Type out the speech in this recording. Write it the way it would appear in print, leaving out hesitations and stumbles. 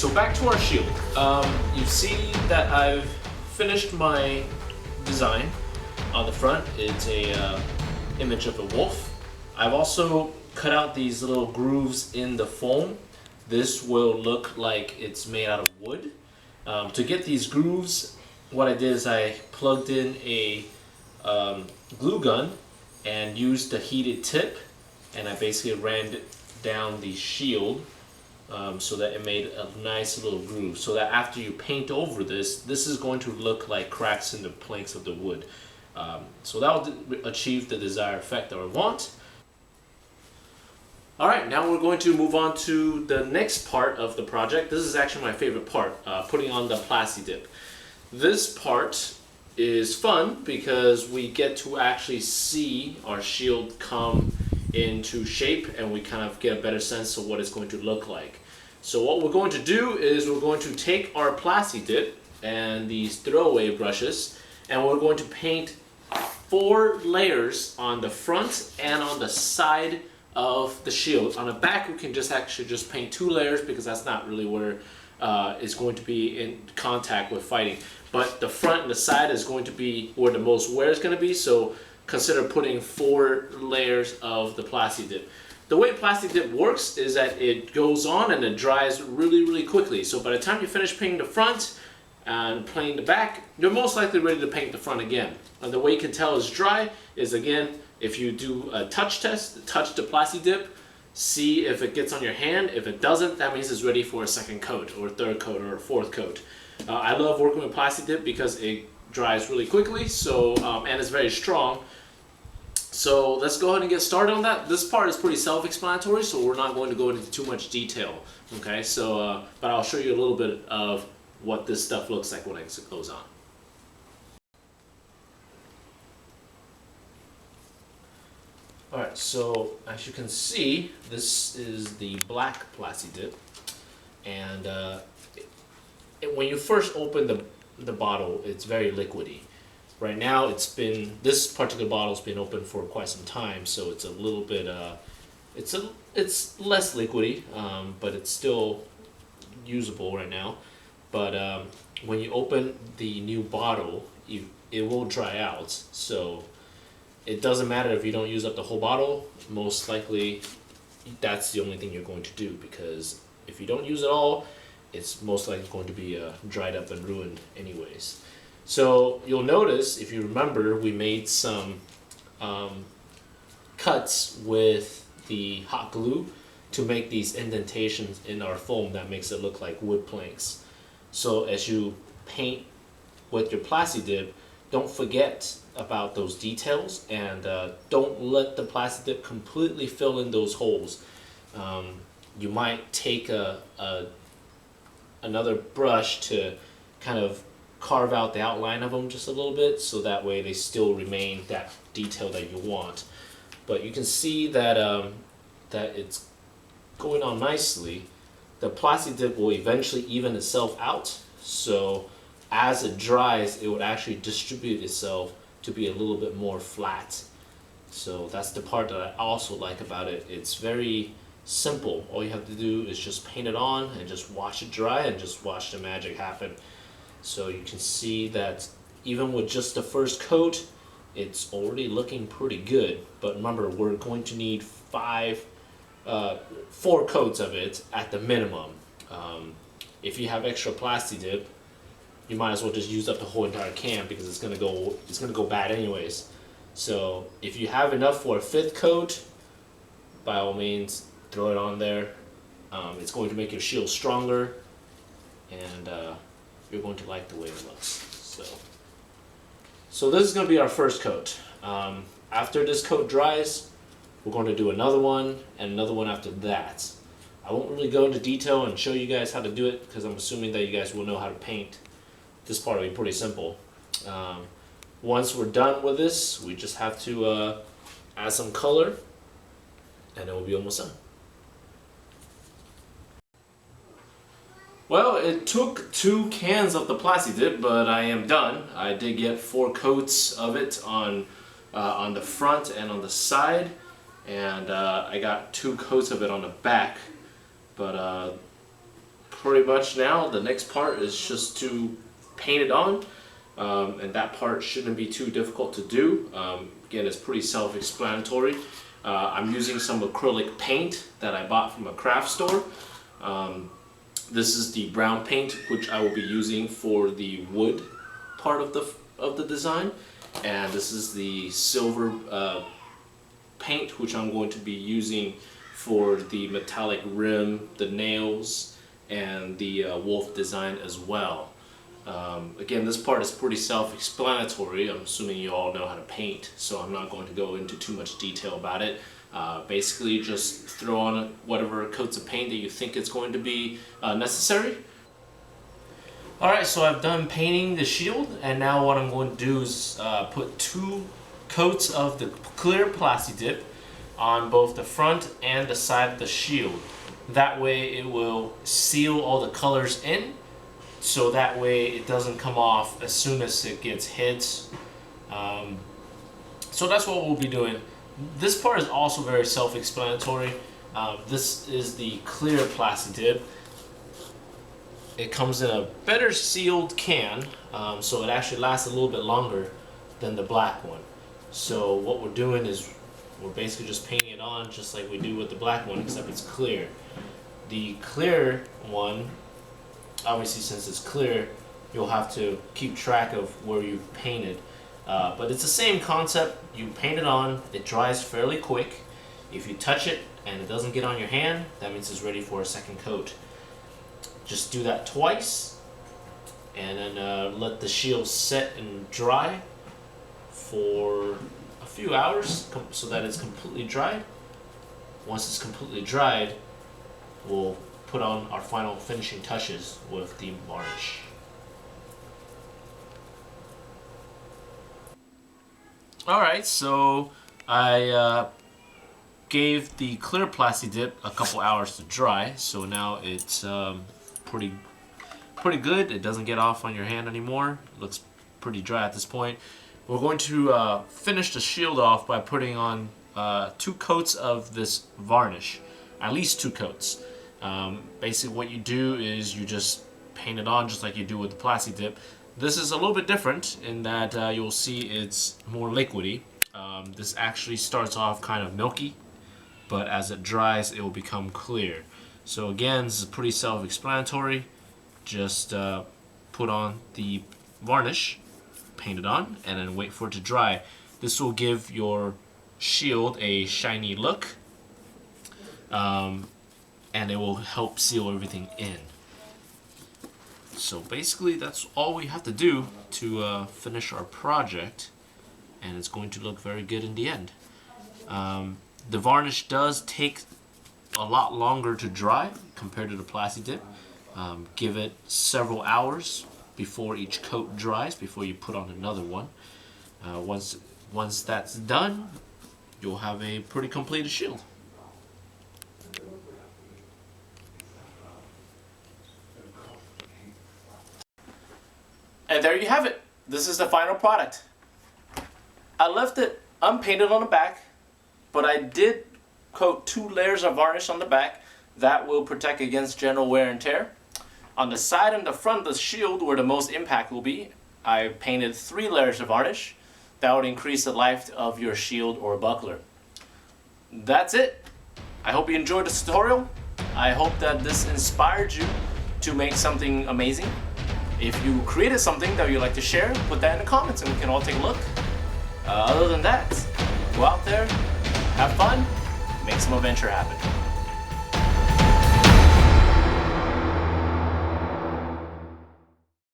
so back to our shield. You see that I've finished my design on the front. It's a image of a wolf. I've also cut out these little grooves in the foam. This will look like it's made out of wood. To get these grooves, what I did is I plugged in a glue gun and used the heated tip, and I basically ran down the shield so that it made a nice little groove, so that after you paint over this is going to look like cracks in the planks of the wood. So that will achieve the desired effect that I want. Alright, now we're going to move on to the next part of the project. This is actually my favorite part, putting on the Plasti Dip. This part is fun because we get to actually see our shield come into shape and we kind of get a better sense of what it's going to look like. So what we're going to do is we're going to take our Plasti Dip and these throwaway brushes, and we're going to paint 4 layers on the front and on the side of the shield. On the back we can actually just paint 2 layers because that's not really where it's going to be in contact with fighting. But the front and the side is going to be where the most wear is going to be, so consider putting 4 layers of the Plasti Dip. The way Plasti Dip works is that it goes on and it dries really quickly. So by the time you finish painting the front and painting the back, you're most likely ready to paint the front again. And the way you can tell it's dry is, again, if you do a touch test, touch the Plasti Dip, see if it gets on your hand. If it doesn't, that means it's ready for a second coat or a third coat or a fourth coat. I love working with Plasti Dip because it dries really quickly, so and it's very strong. So let's go ahead and get started on that. This part is pretty self-explanatory, so we're not going to go into too much detail. Okay, so but I'll show you a little bit of what this stuff looks like when it goes on. Alright, so as you can see, this is the black Plasti Dip, and when you first open the bottle, it's very liquidy. Right now, this particular bottle's been open for quite some time, so it's a little bit it's less liquidy, but it's still usable right now. But when you open the new bottle, it will dry out, so it doesn't matter if you don't use up the whole bottle. Most likely that's the only thing you're going to do, because if you don't use it all, it's most likely going to be dried up and ruined anyways. So you'll notice, if you remember, we made some cuts with the hot glue to make these indentations in our foam that makes it look like wood planks. So as you paint with your Plasti Dip, don't forget about those details, and don't let the Plasti Dip completely fill in those holes. You might take another brush to kind of carve out the outline of them just a little bit, so that way they still remain that detail that you want. But you can see that that it's going on nicely. The Plasti Dip will eventually even itself out, so as it dries, it would actually distribute itself to be a little bit more flat. So that's the part that I also like about it. It's very simple. All you have to do is just paint it on and just watch it dry and just watch the magic happen. So you can see that even with just the first coat, it's already looking pretty good. But remember, we're going to need 4 coats of it at the minimum. If you have extra Plasti Dip, you might as well just use up the whole entire can, because it's gonna go bad anyways. So if you have enough for a 5th coat, by all means throw it on there. It's going to make your shield stronger, and you're going to like the way it looks. So this is going to be our first coat. After this coat dries, we're going to do another one and another one after that. I won't really go into detail and show you guys how to do it, because I'm assuming that you guys will know how to paint. This part will be pretty simple. Once we're done with this, we just have to add some color, and it will be almost done. Well, it took 2 cans of the Plasti Dip, but I am done. I did get 4 coats of it on the front and on the side, and I got 2 coats of it on the back. But pretty much now the next part is just to paint it on, and that part shouldn't be too difficult to do. Again, it's pretty self-explanatory. I'm using some acrylic paint that I bought from a craft store. This is the brown paint, which I will be using for the wood part of the design, and this is the silver paint, which I'm going to be using for the metallic rim, the nails, and the wolf design as well. Again, this part is pretty self-explanatory. I'm assuming you all know how to paint, so I'm not going to go into too much detail about it. Basically, just throw on whatever coats of paint that you think is going to be necessary. Alright, so I've done painting the shield, and now what I'm going to do is put 2 coats of the clear Plasti Dip on both the front and the side of the shield. That way it will seal all the colors in, so that way it doesn't come off as soon as it gets hit. So that's what we'll be doing. This part is also very self-explanatory. This is the clear Plasti Dip. It comes in a better sealed can, so it actually lasts a little bit longer than the black one. So what we're doing is we're basically just painting it on just like we do with the black one, except it's clear. The clear one, obviously since it's clear, you'll have to keep track of where you've painted. But it's the same concept. You paint it on, it dries fairly quick. If you touch it and it doesn't get on your hand, that means it's ready for a second coat. Just do that twice, and then let the shield set and dry for a few hours so that it's completely dried. Once it's completely dried, we'll put on our final finishing touches with the varnish. Alright, so I gave the clear Plasti Dip a couple hours to dry, so now it's pretty good. It doesn't get off on your hand anymore. It looks pretty dry at this point. We're going to finish the shield off by putting on 2 coats of this varnish, at least 2 coats. Basically what you do is you just paint it on just like you do with the Plasti Dip. This is a little bit different in that you'll see it's more liquidy. This actually starts off kind of milky, but as it dries it will become clear. So again, this is pretty self-explanatory. Just put on the varnish, paint it on, and then wait for it to dry. This will give your shield a shiny look, and it will help seal everything in. So basically that's all we have to do to finish our project, and it's going to look very good in the end. The varnish does take a lot longer to dry compared to the Plasti Dip. Give it several hours before each coat dries, before you put on another one. Once that's done, you'll have a pretty completed shield. And there you have it. This is the final product. I left it unpainted on the back, but I did coat 2 layers of varnish on the back. That will protect against general wear and tear. On the side and the front of the shield, where the most impact will be, I painted 3 layers of varnish. That would increase the life of your shield or buckler. That's it. I hope you enjoyed this tutorial. I hope that this inspired you to make something amazing. If you created something that you'd like to share, put that in the comments and we can all take a look. Other than that, go out there, have fun, make some adventure happen.